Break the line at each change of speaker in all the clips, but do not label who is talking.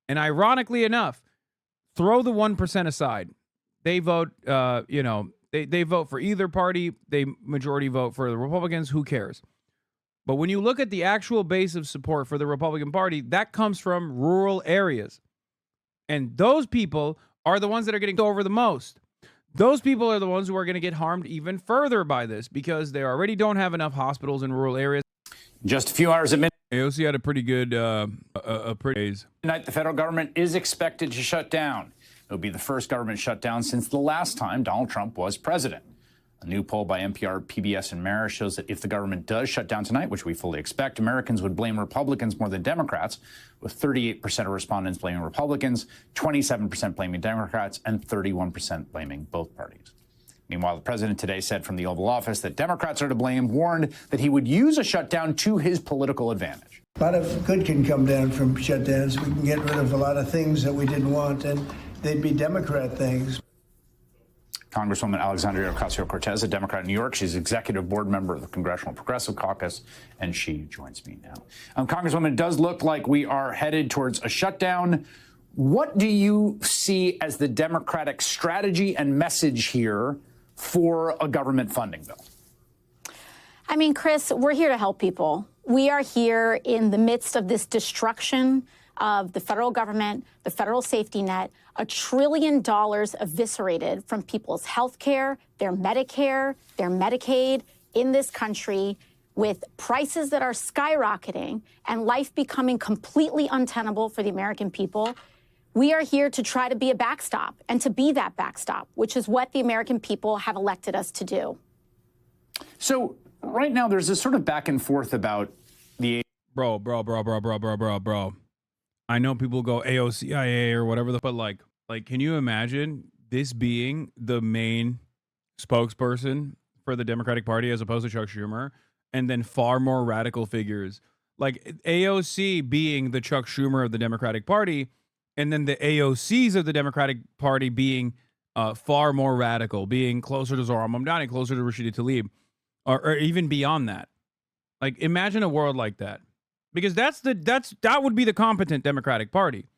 And ironically enough, throw the 1% aside. They vote, they vote for either party. They majority vote for the Republicans. Who cares? But when you look at the actual base of support for the Republican Party, that comes from rural areas. And those people are the ones that are getting over the most. Those people are the ones who are going to get harmed even further by this because they already don't have enough hospitals in rural areas.
Just a few hours at midnight.
AOC had a pretty good, days.
Tonight, the federal government is expected to shut down. It will be the first government shutdown since the last time Donald Trump was president. A new poll by NPR, PBS, and Marist shows that if the government does shut down tonight, which we fully expect, Americans would blame Republicans more than Democrats, with 38% of respondents blaming Republicans, 27% blaming Democrats, and 31% blaming both parties. Meanwhile, the president today said from the Oval Office that Democrats are to blame, warned that he would use a shutdown to his political advantage.
A lot of good can come down from shutdowns. We can get rid of a lot of things that we didn't want, and they'd be Democrat things.
Congresswoman Alexandria Ocasio-Cortez, a Democrat in New York. She's executive board member of the Congressional Progressive Caucus, and she joins me now. Congresswoman, it does look like we are headed towards a shutdown. What do you see as the Democratic strategy and message here for a government funding bill?
I mean, Chris, we're here to help people. We are here in the midst of this destruction of the federal government, the federal safety net, $1 trillion eviscerated from people's health care, their Medicare, their Medicaid in this country, with prices that are skyrocketing and life becoming completely untenable for the American people. We are here to try to be a backstop and to be that backstop, which is what the American people have elected us to do.
So right now there's this sort of back and forth about the...
Bro. I know people go AOCIA or whatever, but like, can you imagine this being the main spokesperson for the Democratic Party as opposed to Chuck Schumer, and then far more radical figures like AOC being the Chuck Schumer of the Democratic Party, and then the AOCs of the Democratic Party being far more radical, being closer to Zohran Mamdani, closer to Rashida Tlaib, or even beyond that. Like, imagine a world like that. Because that would be the competent Democratic Party.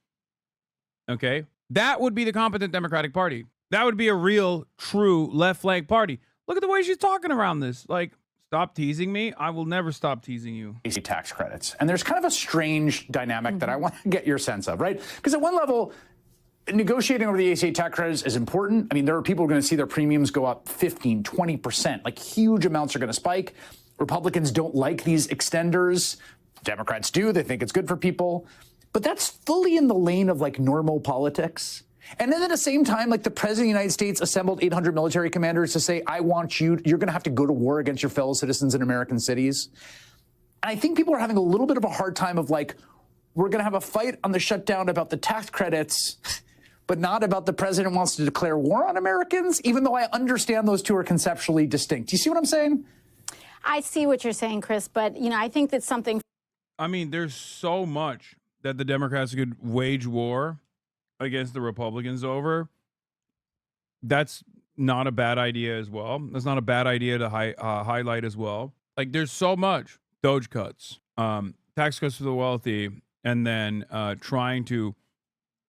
Okay? That would be the competent Democratic Party. That would be a real, true left flank party. Look at the way she's talking around this. Like, stop teasing me. I will never stop teasing you.
Tax credits. And there's kind of a strange dynamic that I want to get your sense of, right? Because at one level, negotiating over the ACA tax credits is important. I mean, there are people who are going to see their premiums go up 15, 20%. Like, huge amounts are going to spike. Republicans don't like these extenders. Democrats do. They think it's good for people. But that's fully in the lane of, like, normal politics. And then at the same time, like, the president of the United States assembled 800 military commanders to say, I want you're going to have to go to war against your fellow citizens in American cities. And I think people are having a little bit of a hard time of, like, we're going to have a fight on the shutdown about the tax credits, but not about the president wants to declare war on Americans, even though I understand those two are conceptually distinct. Do you see what I'm saying?
I see what you're saying, Chris, but, I think that's something.
I mean, there's so much that the Democrats could wage war against the Republicans over. That's not a bad idea as well. That's not a bad idea to highlight as well. Like, there's so much. Doge cuts, tax cuts for the wealthy, and then trying to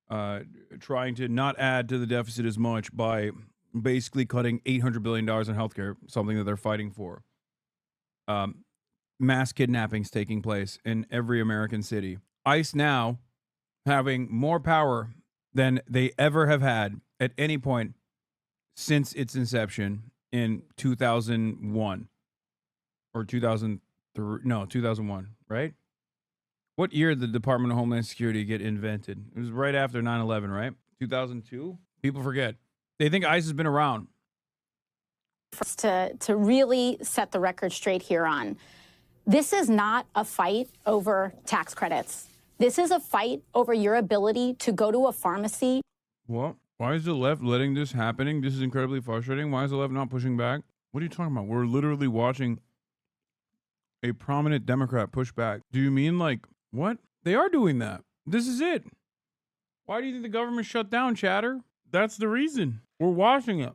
not add to the deficit as much by basically cutting $800 billion in healthcare, something that they're fighting for. Mass kidnappings taking place in every American city. ICE now having more power than they ever have had at any point since its inception in 2001 or 2003. No, 2001, right? What year did the Department of Homeland Security get invented? It was right after 9/11, right? 2002? People forget. They think ICE has been around.
To really set the record straight here on. This is not a fight over tax credits. This is a fight over your ability to go to a pharmacy.
What? Why is the left letting this happening? This is incredibly frustrating. Why is the left not pushing back? What are you talking about? We're literally watching a prominent Democrat push back. Do you mean, like, what? They are doing that. This is it. Why do you think the government shut down, chatter? That's the reason. We're watching it.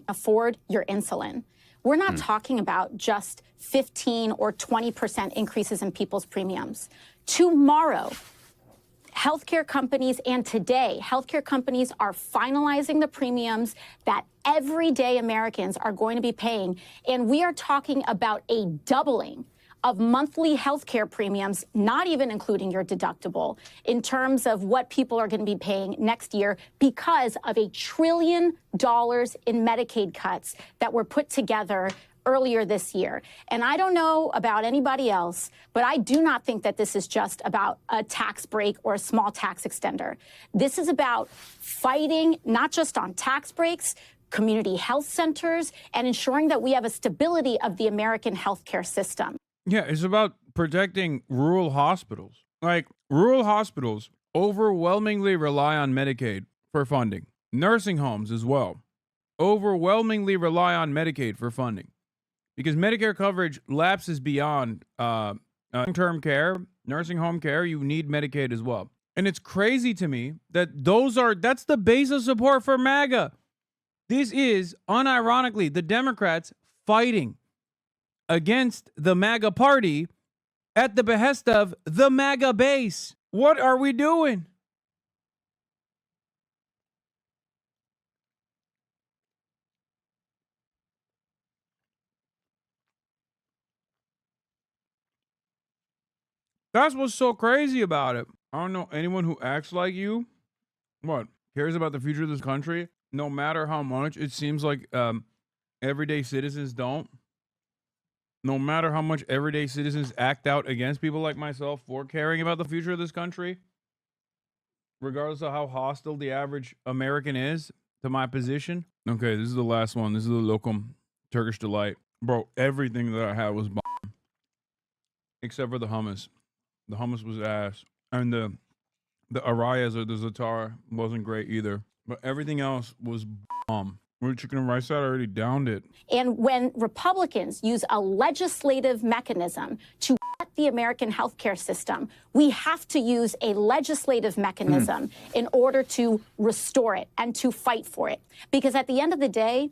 Afford your insulin. We're not talking about just 15 or 20% increases in people's premiums. Tomorrow, healthcare companies, and today, healthcare companies are finalizing the premiums that everyday Americans are going to be paying. And we are talking about a doubling of monthly healthcare premiums, not even including your deductible, in terms of what people are going to be paying next year because of $1 trillion in Medicaid cuts that were put together earlier this year. And I don't know about anybody else, but I do not think that this is just about a tax break or a small tax extender. This is about fighting not just on tax breaks, community health centers, and ensuring that we have a stability of the American healthcare system.
Yeah, it's about protecting rural hospitals. Like, rural hospitals overwhelmingly rely on Medicaid for funding. Nursing homes as well overwhelmingly rely on Medicaid for funding. Because Medicare coverage lapses beyond long-term care, nursing home care, you need Medicaid as well. And it's crazy to me that that's the base of support for MAGA. This is, unironically, the Democrats fighting against the MAGA party at the behest of the MAGA base. What are we doing? That's what's so crazy about it. I don't know anyone who acts like you. What? Cares about the future of this country, no matter how much it seems like everyday citizens don't. No matter how much everyday citizens act out against people like myself for caring about the future of this country, regardless of how hostile the average American is to my position. Okay, this is the last one. This is the Locum Turkish Delight. Bro, everything that I had was bomb. Except for the hummus. The hummus was ass. And the arayas or the za'atar wasn't great either. But everything else was bomb. Where chicken and rice at? I already downed it.
And when Republicans use a legislative mechanism to cut the American healthcare system, we have to use a legislative mechanism in order to restore it and to fight for it. Because at the end of the day,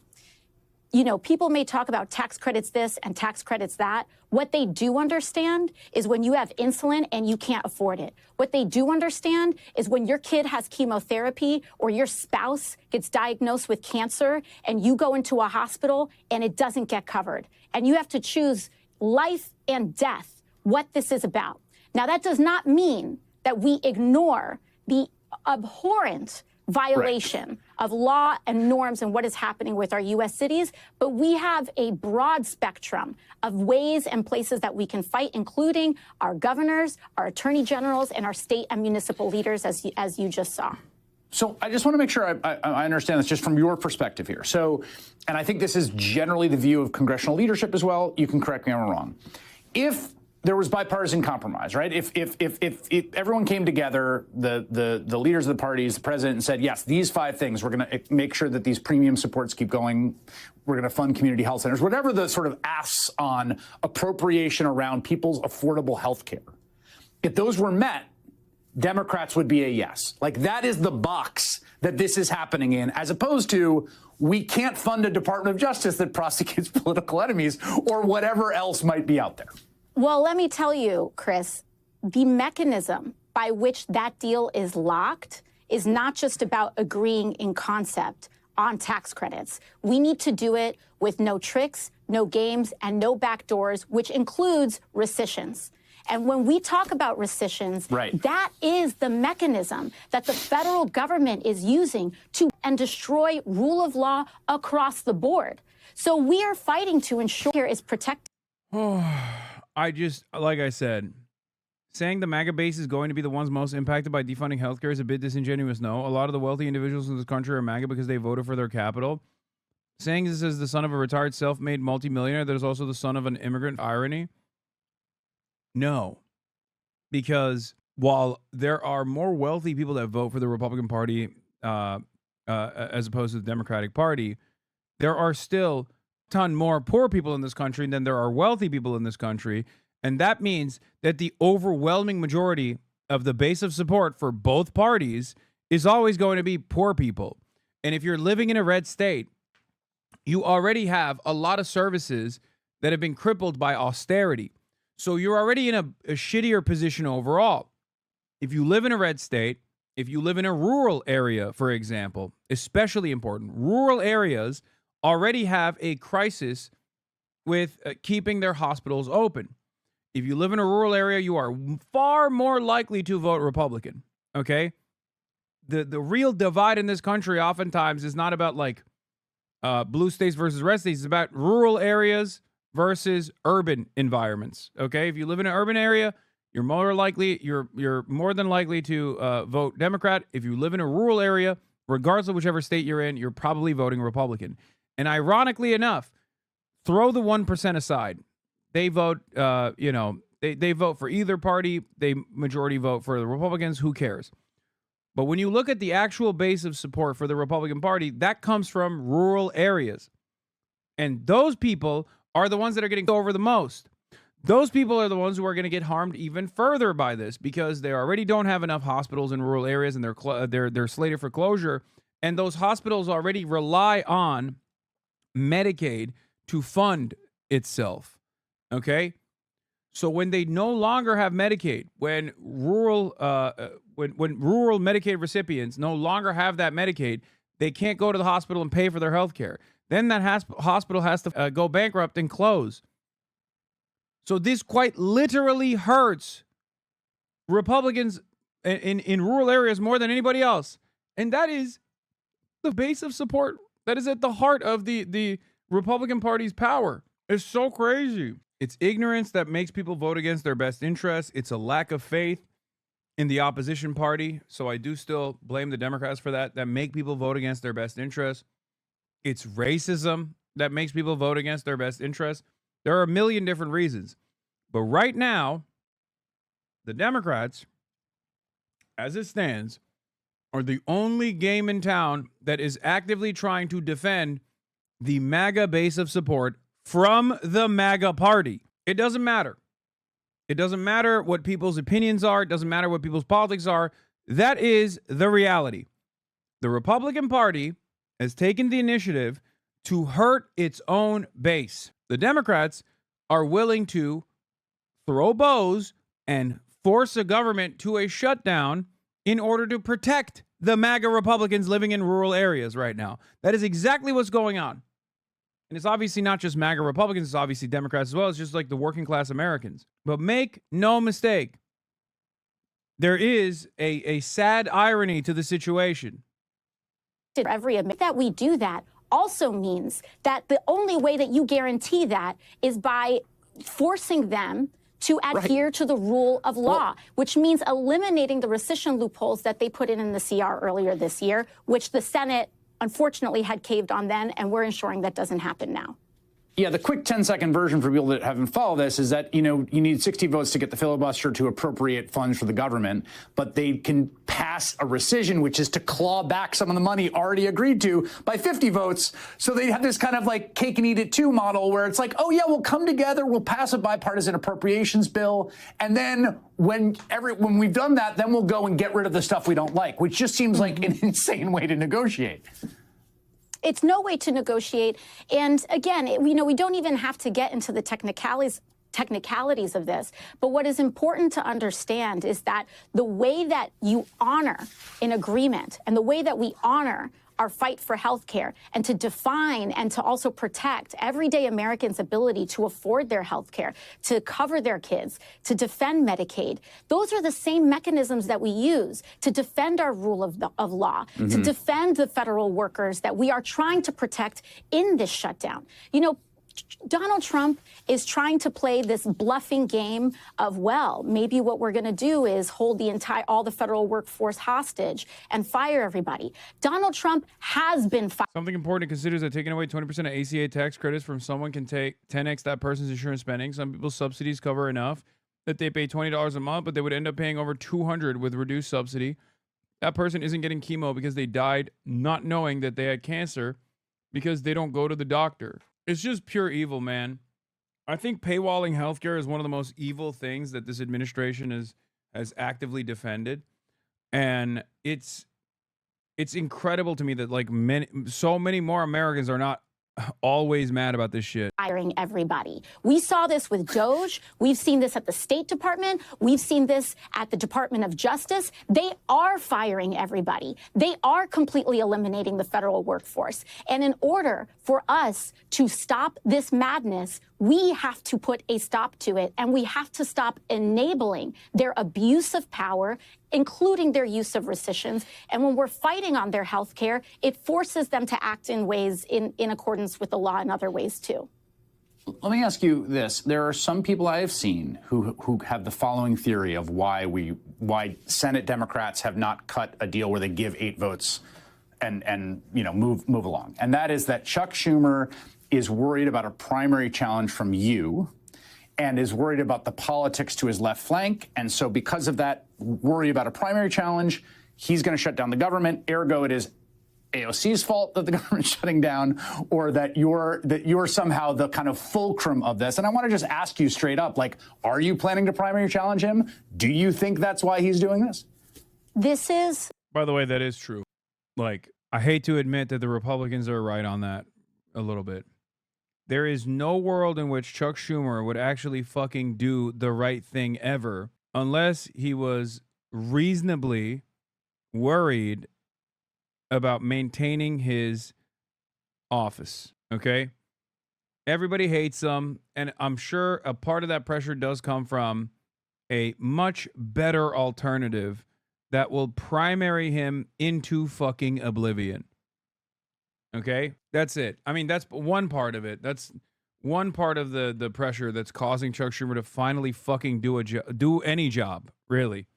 you know, people may talk about tax credits this and tax credits that. What they do understand is when you have insulin and you can't afford it. What they do understand is when your kid has chemotherapy or your spouse gets diagnosed with cancer and you go into a hospital and it doesn't get covered. And you have to choose life and death, what this is about. Now, that does not mean that we ignore the abhorrent violation of law and norms and what is happening with our U.S. cities, but we have a broad spectrum of ways and places that we can fight, including our governors, our attorney generals, and our state and municipal leaders, as you just saw.
So I just want to make sure I understand this just from your perspective here. So, and I think this is generally the view of congressional leadership as well. You can correct me if I'm wrong. If there was bipartisan compromise, right? If everyone came together, the leaders of the parties, the president, and said, yes, these 5 things, we're going to make sure that these premium supports keep going. We're going to fund community health centers, whatever the sort of asks on appropriation around people's affordable health care. If those were met, Democrats would be a yes. Like, that is the box that this is happening in, as opposed to we can't fund a Department of Justice that prosecutes political enemies or whatever else might be out there.
Well, let me tell you, Chris, the mechanism by which that deal is locked is not just about agreeing in concept on tax credits. We need to do it with no tricks, no games, and no backdoors, which includes rescissions. And when we talk about rescissions, that is the mechanism that the federal government is using to and destroy rule of law across the board. So we are fighting to ensure here is protected.
Like I said, saying the MAGA base is going to be the ones most impacted by defunding healthcare is a bit disingenuous. No, a lot of the wealthy individuals in this country are MAGA because they voted for their capital. Saying this as the son of a retired self-made multimillionaire that is also the son of an immigrant, irony? No, because while there are more wealthy people that vote for the Republican Party as opposed to the Democratic Party, there are still ton more poor people in this country than there are wealthy people in this country. And that means that the overwhelming majority of the base of support for both parties is always going to be poor people. And if you're living in a red state, you already have a lot of services that have been crippled by austerity. So you're already in a shittier position overall. If you live in a red state, if you live in a rural area, for example, especially important, rural areas already have a crisis with keeping their hospitals open. If you live in a rural area, you are far more likely to vote Republican. Okay? The real divide in this country oftentimes is not about like blue states versus red states. It's about rural areas versus urban environments. Okay? If you live in an urban area, you're more more than likely to vote Democrat. If you live in a rural area, regardless of whichever state you're in, you're probably voting Republican. And ironically enough, throw the 1% aside. They vote, they vote for either party. They majority vote for the Republicans. Who cares? But when you look at the actual base of support for the Republican Party, that comes from rural areas. And those people are the ones that are getting over the most. Those people are the ones who are going to get harmed even further by this because they already don't have enough hospitals in rural areas and they're slated for closure. And those hospitals already rely on Medicaid to fund itself. Okay? So when they no longer have Medicaid, when rural Medicaid recipients no longer have that Medicaid, they can't go to the hospital and pay for their health care. Then that hospital has to go bankrupt and close. So this quite literally hurts Republicans in rural areas more than anybody else. And that is the base of support. That is at the heart of the Republican Party's power. It's so crazy. It's ignorance that makes people vote against their best interests. It's a lack of faith in the opposition party. So I do still blame the Democrats for that make people vote against their best interests. It's racism that makes people vote against their best interests. There are a million different reasons. But right now, the Democrats, as it stands, are the only game in town that is actively trying to defend the MAGA base of support from the MAGA party. It doesn't matter. It doesn't matter what people's opinions are. It doesn't matter what people's politics are. That is the reality. The Republican Party has taken the initiative to hurt its own base. The Democrats are willing to throw bows and force a government to a shutdown in order to protect the MAGA Republicans living in rural areas right now. That is exactly what's going on. And it's obviously not just MAGA Republicans, it's obviously Democrats as well. It's just like the working class Americans. But make no mistake, there is a sad irony to the situation.
Every admit that we do that also means that the only way that you guarantee that is by forcing them to adhere to the rule of law, which means eliminating the rescission loopholes that they put in the CR earlier this year, which the Senate unfortunately had caved on then, and we're ensuring that doesn't happen now.
Yeah, the quick 10-second version for people that haven't followed this is that, you need 60 votes to get the filibuster to appropriate funds for the government, but they can pass a rescission, which is to claw back some of the money already agreed to by 50 votes. So they have this kind of like cake and eat it too model where it's like, oh yeah, we'll come together, we'll pass a bipartisan appropriations bill, and then when we've done that, then we'll go and get rid of the stuff we don't like, which just seems like an insane way to negotiate.
It's no way to negotiate. And again, we don't even have to get into the technicalities of this. But what is important to understand is that the way that you honor an agreement and the way that we honor our fight for health care and to define and to also protect everyday Americans' ability to afford their health care, to cover their kids, to defend Medicaid. Those are the same mechanisms that we use to defend our rule of law, to defend the federal workers that we are trying to protect in this shutdown. Donald Trump is trying to play this bluffing game of, well, maybe what we're going to do is hold all the federal workforce hostage and fire everybody. Donald Trump has been fired.
Something important to consider is that taking away 20% of ACA tax credits from someone can take 10x that person's insurance spending. Some people's subsidies cover enough that they pay $20 a month, but they would end up paying over $200 with reduced subsidy. That person isn't getting chemo because they died not knowing that they had cancer because they don't go to the doctor. It's just pure evil, man. I think paywalling healthcare is one of the most evil things that this administration has actively defended. And it's incredible to me that so many more Americans are not always mad about this shit.
Firing everybody. We saw this with DOJ. We've seen this at the State Department. We've seen this at the Department of Justice. They are firing everybody. They are completely eliminating the federal workforce. And in order for us to stop this madness, we have to put a stop to it, and we have to stop enabling their abuse of power, including their use of rescissions. And when we're fighting on their health care, it forces them to act in ways in accordance with the law in other ways, too.
Let me ask you this. There are some people I have seen who have the following theory of why Senate Democrats have not cut a deal where they give 8 votes and move along. And that is that Chuck Schumer is worried about a primary challenge from you and is worried about the politics to his left flank. And so because of that worry about a primary challenge, he's going to shut down the government. Ergo, it is AOC's fault that the government's shutting down, or that you're somehow the kind of fulcrum of this. And I want to just ask you straight up, like, are you planning to primary challenge him? Do you think that's why he's doing this?
This is...
By the way, that is true. Like, I hate to admit that the Republicans are right on that a little bit. There is no world in which Chuck Schumer would actually fucking do the right thing ever unless he was reasonably worried about maintaining his office, okay? Everybody hates him, and I'm sure a part of that pressure does come from a much better alternative that will primary him into fucking oblivion. Okay? That's it. I mean, that's one part of it. That's one part of the pressure that's causing Chuck Schumer to finally fucking do any job, really.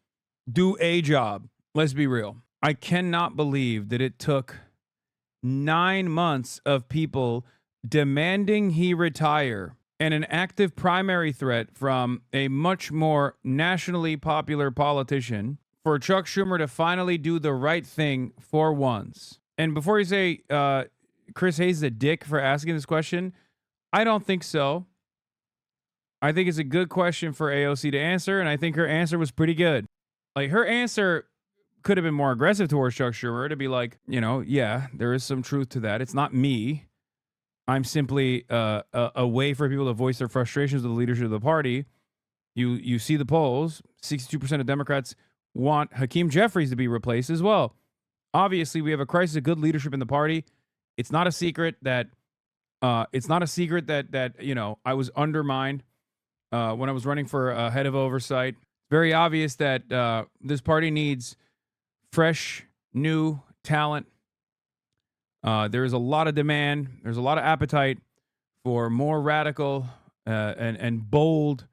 Do a job. Let's be real. I cannot believe that it took 9 months of people demanding he retire and an active primary threat from a much more nationally popular politician for Chuck Schumer to finally do the right thing for once. And before you say Chris Hayes is a dick for asking this question, I don't think so. I think it's a good question for AOC to answer, and I think her answer was pretty good. Like, her answer could have been more aggressive towards Chuck Schumer to be like, yeah, there is some truth to that. It's not me. I'm simply a way for people to voice their frustrations with the leadership of the party. You see the polls. 62% of Democrats want Hakeem Jeffries to be replaced as well. Obviously, we have a crisis of good leadership in the party. It's not a secret that I was undermined when I was running for head of oversight. Very obvious that this party needs fresh, new talent. There is a lot of demand. There's a lot of appetite for more radical and bold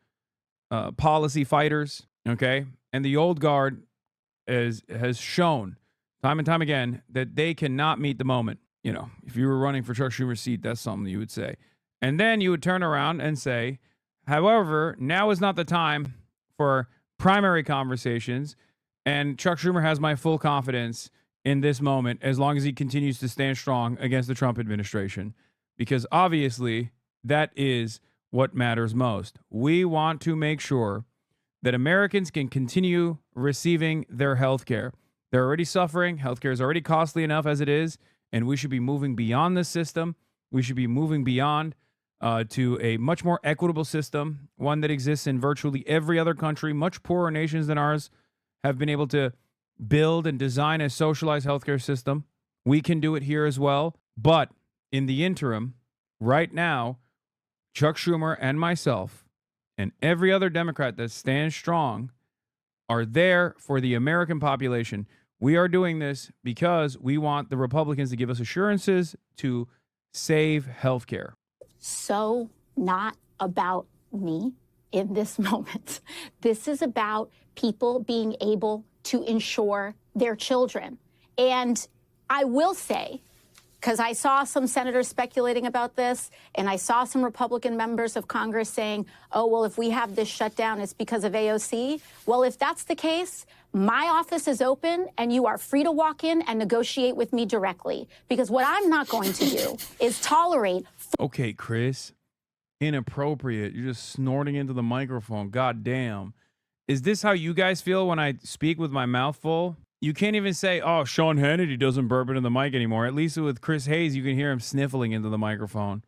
policy fighters. Okay, and the old guard has shown time and time again that they cannot meet the moment. If you were running for Chuck Schumer's seat, that's something you would say. And then you would turn around and say, however, now is not the time for primary conversations, and Chuck Schumer has my full confidence in this moment as long as he continues to stand strong against the Trump administration, because obviously that is what matters most. We want to make sure that Americans can continue receiving their health care. They're already suffering. Healthcare is already costly enough as it is, and we should be moving beyond this system. We should be moving beyond to a much more equitable system, one that exists in virtually every other country. Much poorer nations than ours have been able to build and design a socialized healthcare system. We can do it here as well. But in the interim, right now, Chuck Schumer and myself and every other Democrat that stands strong are there for the American population. We are doing this because we want the Republicans to give us assurances to save healthcare.
So not about me in this moment. This is about people being able to insure their children. And I will say, because I saw some senators speculating about this, and I saw some Republican members of Congress saying, oh, well, if we have this shutdown, it's because of AOC. Well, if that's the case, my office is open, and you are free to walk in and negotiate with me directly. Because what I'm not going to do is tolerate...
Okay, Chris. Inappropriate. You're just snorting into the microphone. God damn. Is this how you guys feel when I speak with my mouth full? You can't even say, oh, Sean Hannity doesn't burp into the mic anymore. At least with Chris Hayes, you can hear him sniffling into the microphone.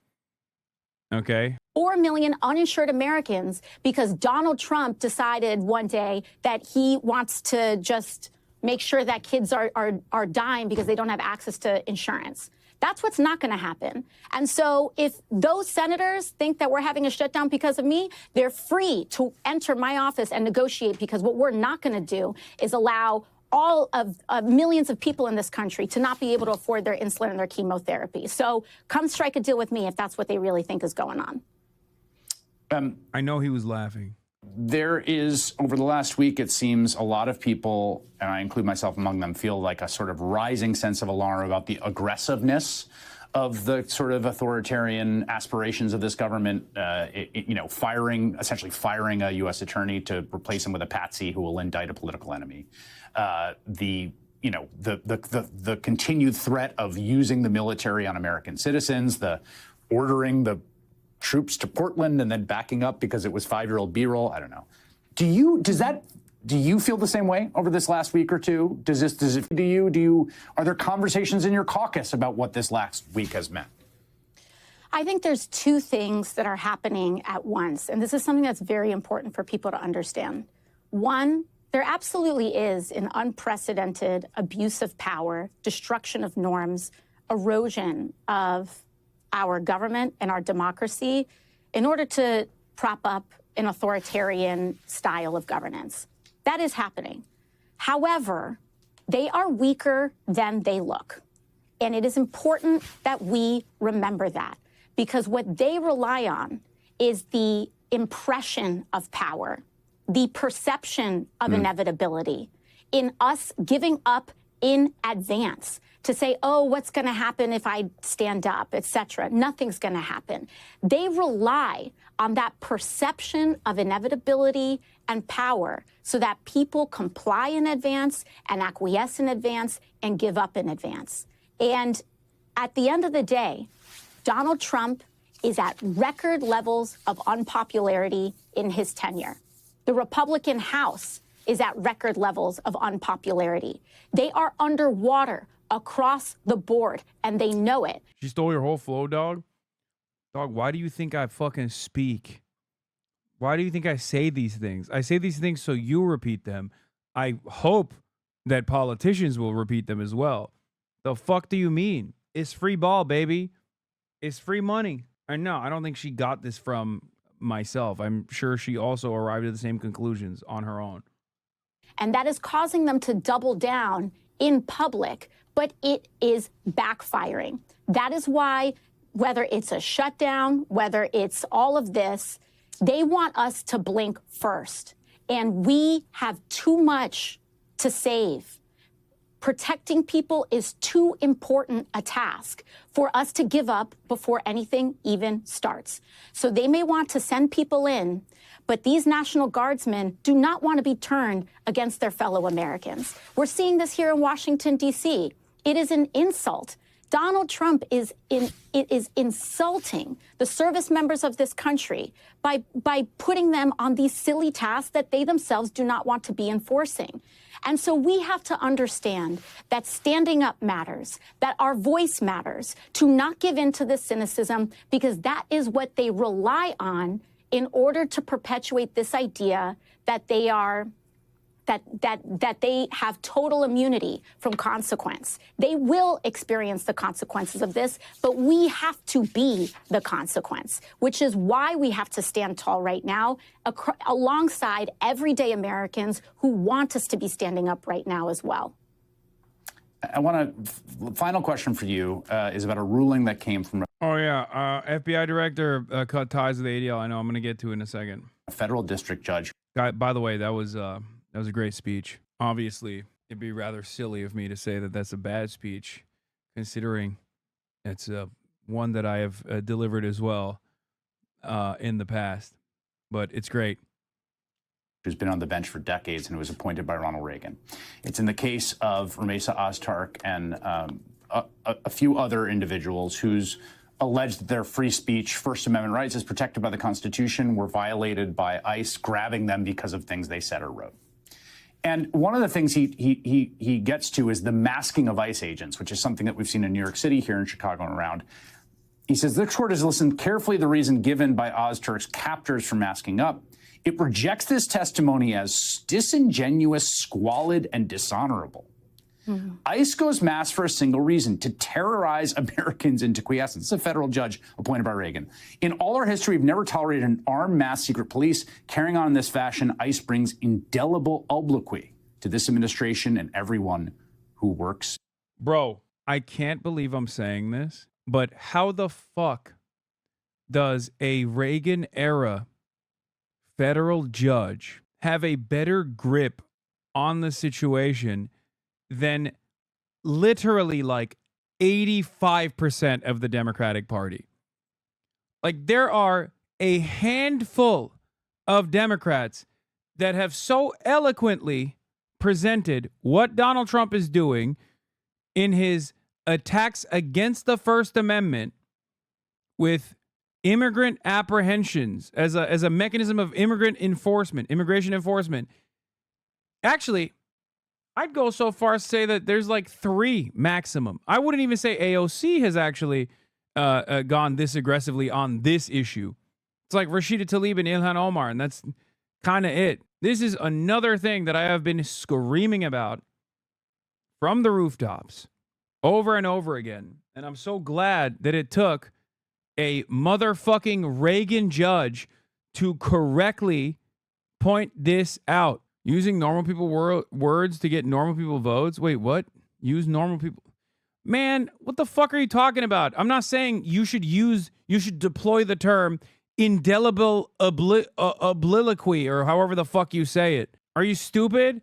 Okay.
4 million uninsured Americans because Donald Trump decided one day that he wants to just make sure that kids are dying because they don't have access to insurance. That's what's not going to happen. And so if those senators think that we're having a shutdown because of me, they're free to enter my office and negotiate, because what we're not going to do is allow all of millions of people in this country to not be able to afford their insulin and their chemotherapy. So come strike a deal with me if that's what they really think is going on.
I know he was laughing.
There is, over the last week, it seems a lot of people, and I include myself among them, feel like a sort of rising sense of alarm about the aggressiveness of the sort of authoritarian aspirations of this government, essentially firing a U.S. attorney to replace him with a patsy who will indict a political enemy. The continued threat of using the military on American citizens, the ordering the troops to Portland and then backing up because it was 5-year-old B-roll. I don't know. Do you feel the same way over this last week or two? Are there conversations in your caucus about what this last week has meant?
I think there's two things that are happening at once, and this is something that's very important for people to understand. One, there absolutely is an unprecedented abuse of power, destruction of norms, erosion of our government and our democracy in order to prop up an authoritarian style of governance. That is happening. However, they are weaker than they look. And it is important that we remember that, because what they rely on is the impression of power, the perception of inevitability, in us giving up in advance to say, oh, what's going to happen if I stand up, et cetera. Nothing's going to happen. They rely on that perception of inevitability and power so that people comply in advance and acquiesce in advance and give up in advance. And at the end of the day, Donald Trump is at record levels of unpopularity in his tenure. The Republican House is at record levels of unpopularity. They are underwater across the board, and they know it.
She stole your whole flow, dog. Dog, why do you think I fucking speak? Why do you think I say these things? I say these things so you repeat them. I hope that politicians will repeat them as well. The fuck do you mean? It's free ball, baby. It's free money. And no, I don't think she got this from myself. I'm sure she also arrived at the same conclusions on her own.
And that is causing them to double down in public, but it is backfiring. That is why, whether it's a shutdown, whether it's all of this, they want us to blink first. And we have too much to save. Protecting people is too important a task for us to give up before anything even starts. So they may want to send people in, but these National Guardsmen do not want to be turned against their fellow Americans. We're seeing this here in Washington, D.C. It is an insult. Donald Trump is insulting the service members of this country by putting them on these silly tasks that they themselves do not want to be enforcing. And so we have to understand that standing up matters, that our voice matters, to not give in to this cynicism, because that is what they rely on in order to perpetuate this idea that they are that they have total immunity from consequence. They will experience the consequences of this, but we have to be the consequence, which is why we have to stand tall right now alongside everyday Americans who want us to be standing up right now as well.
I want final question for you is about a ruling that came from
FBI director cut ties with the ADL. I know, I'm going to get to it in a second.
a federal district judge.
By the way, that was a great speech. Obviously, it'd be rather silly of me to say that that's a bad speech, considering it's one that I have delivered as well in the past. But it's great.
Who's been on the bench for decades and who was appointed by Ronald Reagan. It's in the case of Ramesa Oztark and a few other individuals whose alleged that their free speech, First Amendment rights as protected by the Constitution, were violated by ICE grabbing them because of things they said or wrote. And one of the things he gets to is the masking of ICE agents, which is something that we've seen in New York City, here in Chicago, and around. He says the court has listened carefully to the reason given by Ozturk's captors for masking up. It rejects this testimony as disingenuous, squalid, and dishonorable. ICE goes mass for a single reason: to terrorize Americans into quiescence. It's a federal judge appointed by Reagan. In all our history, we've never tolerated an armed mass secret police. Carrying on in this fashion, ICE brings indelible obloquy to this administration and everyone who works.
Bro, I can't believe I'm saying this, but how the fuck does a Reagan-era federal judge have a better grip on the situation than literally like 85% of the Democratic Party? Like, there are a handful of Democrats that have so eloquently presented what Donald Trump is doing in his attacks against the First Amendment with immigrant apprehensions as a mechanism of immigration enforcement. Actually, I'd go so far as to say that there's like 3 maximum. I wouldn't even say AOC has actually gone this aggressively on this issue. It's like Rashida Tlaib and Ilhan Omar, and that's kind of it. This is another thing that I have been screaming about from the rooftops over and over again. And I'm so glad that it took a motherfucking Reagan judge to correctly point this out. Using normal people words to get normal people votes. Wait, what? Use normal people. Man, what the fuck are you talking about? I'm not saying you should deploy the term indelible obliquity or however the fuck you say it. Are you stupid?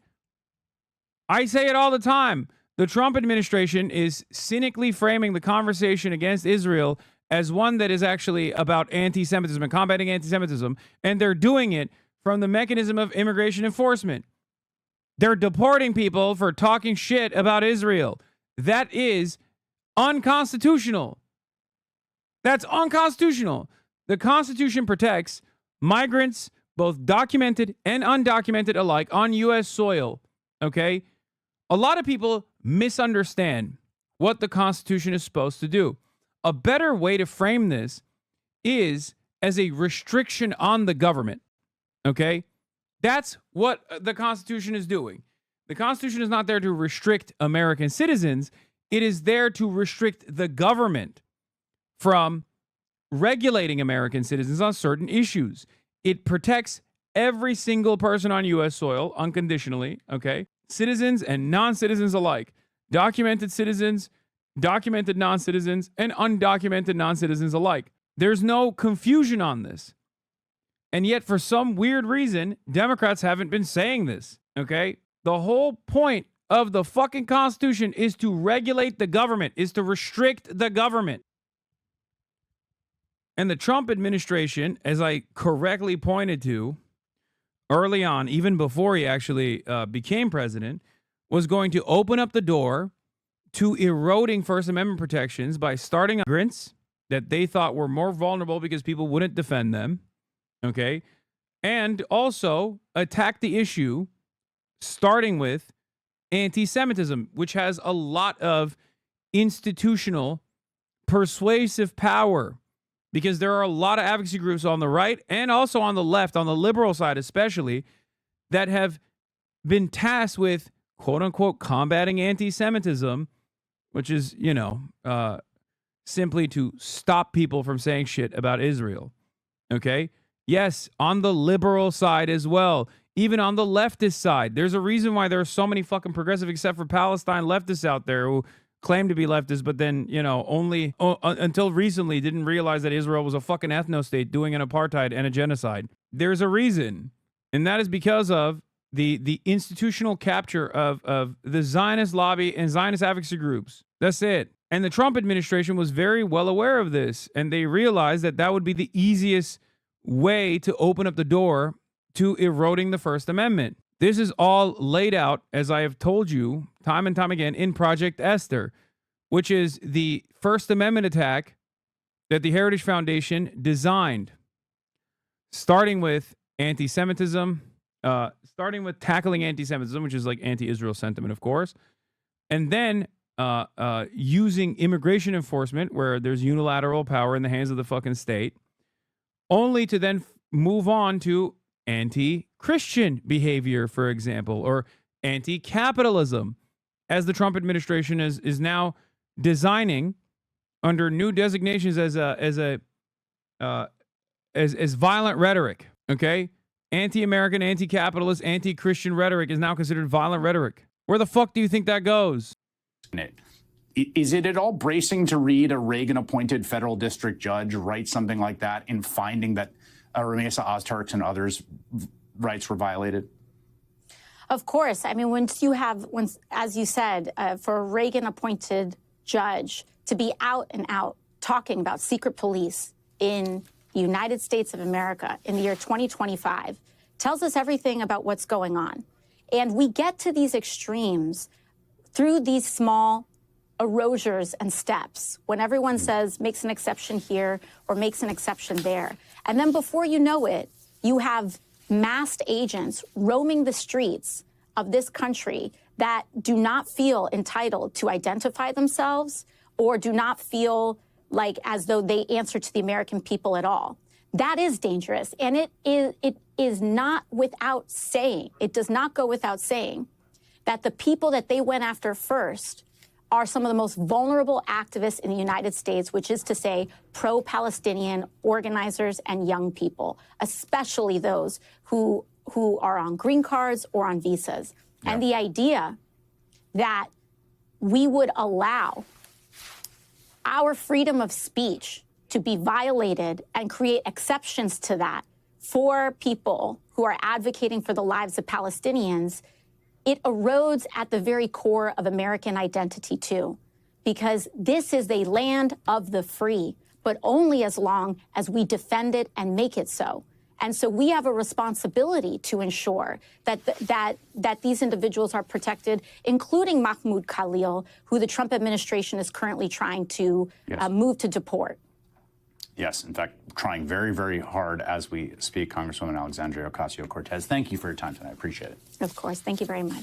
I say it all the time. The Trump administration is cynically framing the conversation against Israel as one that is actually about anti-Semitism and combating anti-Semitism, and they're doing it from the mechanism of immigration enforcement. They're deporting people for talking shit about Israel. That is unconstitutional. That's unconstitutional. The Constitution protects migrants, both documented and undocumented alike, on U.S. soil. Okay? A lot of people misunderstand what the Constitution is supposed to do. A better way to frame this is as a restriction on the government. Okay? That's what the Constitution is doing. The Constitution is not there to restrict American citizens. It is there to restrict the government from regulating American citizens on certain issues. It protects every single person on U.S. soil unconditionally, okay? Citizens and non-citizens alike. Documented citizens, documented non-citizens, and undocumented non-citizens alike. There's no confusion on this. And yet, for some weird reason, Democrats haven't been saying this, okay? The whole point of the fucking Constitution is to regulate the government, is to restrict the government. And the Trump administration, as I correctly pointed to early on, even before he actually became president, was going to open up the door to eroding First Amendment protections by starting immigrants that they thought were more vulnerable because people wouldn't defend them. Okay, and also attack the issue starting with anti-Semitism, which has a lot of institutional persuasive power, because there are a lot of advocacy groups on the right and also on the left, on the liberal side especially, that have been tasked with, quote unquote, combating anti-Semitism, which is, simply to stop people from saying shit about Israel. Okay? Yes, on the liberal side as well. Even on the leftist side. There's a reason why there are so many fucking progressive, except for Palestine leftists out there who claim to be leftists, but then, only until recently didn't realize that Israel was a fucking ethno-state doing an apartheid and a genocide. There's a reason. And that is because of the institutional capture of the Zionist lobby and Zionist advocacy groups. That's it. And the Trump administration was very well aware of this. And they realized that that would be the easiest way to open up the door to eroding the First Amendment. This is all laid out, as I have told you time and time again, in Project Esther, which is the First Amendment attack that the Heritage Foundation designed, starting with anti-Semitism, starting with tackling anti-Semitism, which is like anti-Israel sentiment, of course, and then using immigration enforcement, where there's unilateral power in the hands of the fucking state, only to then move on to anti-Christian behavior, for example, or anti-capitalism, as the Trump administration is now designing under new designations as violent rhetoric. Okay, anti-American, anti-capitalist, anti-Christian rhetoric is now considered violent rhetoric. Where the fuck do you think that goes?
Is it at all bracing to read a Reagan-appointed federal district judge write something like that in finding that Ramesa Ozturk's and others' rights were violated?
Of course. I mean, once, as you said, for a Reagan-appointed judge to be out and out talking about secret police in the United States of America in the year 2025 tells us everything about what's going on. And we get to these extremes through these small erasures and steps when everyone says makes an exception here or makes an exception there. And then before you know it, you have masked agents roaming the streets of this country that do not feel entitled to identify themselves or do not feel like as though they answer to the American people at all. That is dangerous. And it is not without saying, it does not go without saying that the people that they went after first are some of the most vulnerable activists in the United States, which is to say pro-Palestinian organizers and young people, especially those who are on green cards or on visas. Yeah. And the idea that we would allow our freedom of speech to be violated and create exceptions to that for people who are advocating for the lives of Palestinians, it erodes at the very core of American identity, too, because this is a land of the free, but only as long as we defend it and make it so. And so we have a responsibility to ensure that these individuals are protected, including Mahmoud Khalil, who the Trump administration is currently trying to move to deport.
Yes, in fact, trying very, very hard as we speak. Congresswoman Alexandria Ocasio-Cortez, thank you for your time tonight. I appreciate it.
Of course. Thank you very much.